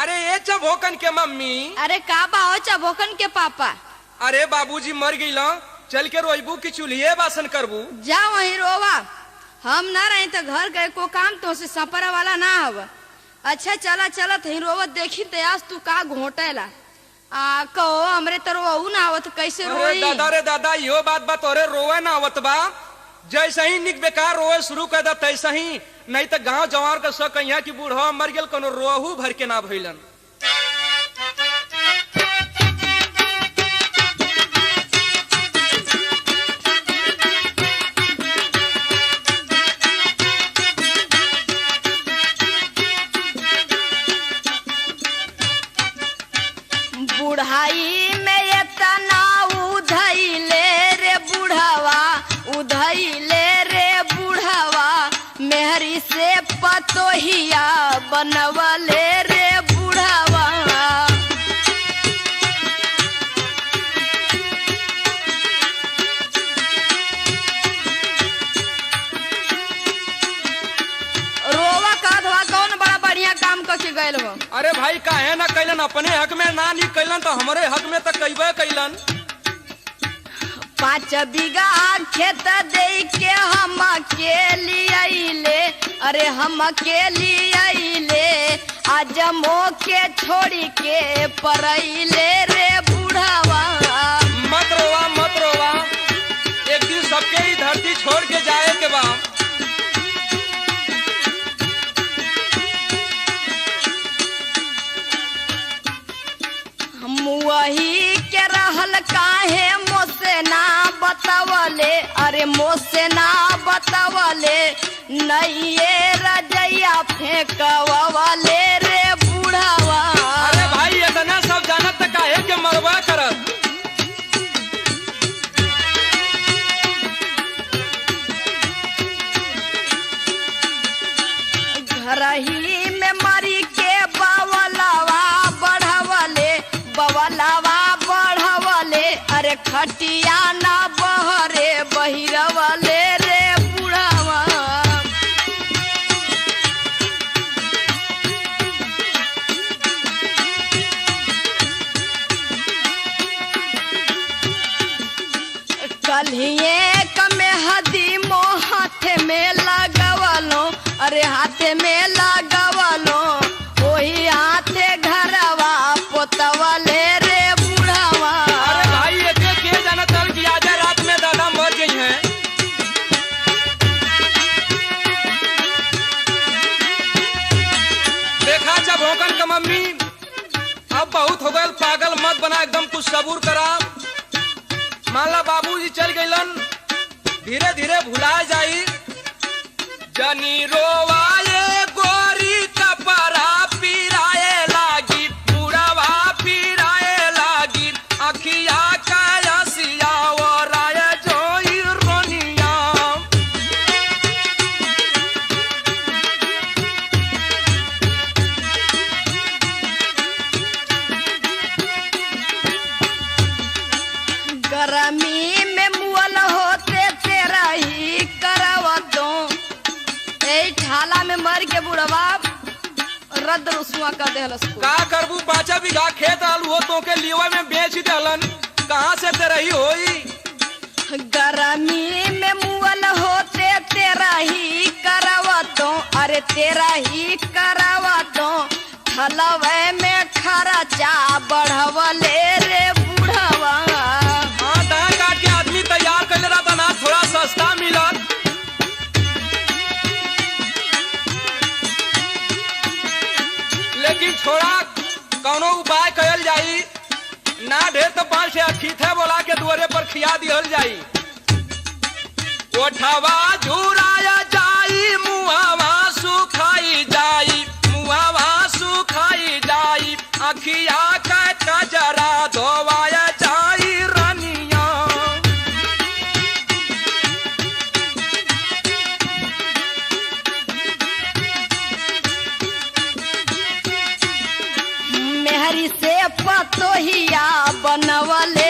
अरे ये चबोकन के मम्मी। अरे का बाहो चबोकन के पापा। अरे बाबूजी मर गईला, चल के रोइबू की चूल्हे बासन करबू। जा वहीं रोवा, हम ना रहे तो घर गए को काम तो से सपरा वाला ना हव। अच्छा चला चला थी रोवत देखी ते आज तू का घोटेला आ कहो हमरे तो रोऊ ना आवत कैसे अरे रोई। दादा रे दादा यो बात तोरे रोवे ना आवत बा। जैसे ही निक बेकार रोए शुरू कर दा तैसे ही, नहीं तो गांव जवार का सक यहाँ की बूढ़ा मर गेल कोनो रोहू भर के ना भइलन। बुढ़ाई में इतना उधैले रे बुढ़ावा, उधैले रे बुढ़ावा, मेहरी से पतोहिया बनवले रे बुढ़ावा। रोवा कहवा कौन बड़ा बढ़िया काम करके गए हो। अरे भाई काहे ना कैलन, अपने हक में ना नहीं कैलन तो हमारे हक में तो कैबे कैलन। 5 बीघा खेत दे के हम अकेली आइले, अरे हम अकेली आइले, आज मोके छोड़ी के परैले रे बुढ़ावा। मत रोवा मत रोवा, एक दिन सबके ही धरती छोड़ के जाए के बा। वही के रहल काहे मोसे ना बतावले, अरे मोसे ना बतावले, नैये रजैया फेंकवले रे बुढ़ावा। अरे भाई इतना सब जानत त काहे के मरवा करत। घर ही में मरी के बवलावा बढ़वले, बवलावा बढ़वले, अरे खटिया ना बहरे बहिरवले रे बुढ़ावा। कलिए कमे हदी मो हाथ में लगवलो, अरे हाथ में लगवलो, वही हाथे घरवा पोतवले रे बुढ़ावा। अरे भाई एके के जानत हल कि आज रात में दादा मर गई हैं। देखा चबोकन का मम्मी, अब बहुत हो गए पागल मत बना, एकदम कुछ सबूर करा। माला बाबूजी चल गइलन, धीरे धीरे भुला जाई। जनी रोवाए गोरी कपड़ा पिराए लागी, बुढ़ावा पिराए लागी, अखिया का रसिया ओराए जोई रोनिया। गरमी में मुअल होते तेरा ही करवतो, ए ठाला में मर के बुढ़वा रद रुसुआ कर देहलस को। का करबू, 5 बीघा खेत आलू हो तो के लिवा में बेच देलन, कहाँ से तेरही होई। गरमी में मुअल होते तेरा ही करवतो, अरे तेरा ही करवतो, थलवे में खर्चा बढ़वले रे बुढ़वा। हाँ धान काट के आदमी तैयार कर ले रहा था ना, थोड़ा सस्ता मिलत। लेकिन छोड़ा कौनो उपाय कयल जाई, ना ढेर तो 5 से अखीथे बोला के दुआरे पर खिया दिहल जाई। ओठवा झुराया जाई, मुहावा सुखाई जाई, मुहावा सुखाई जाई, अखिया का कजरा धोवाया जाई रनिया। मेहरी से पतोहिया बनवले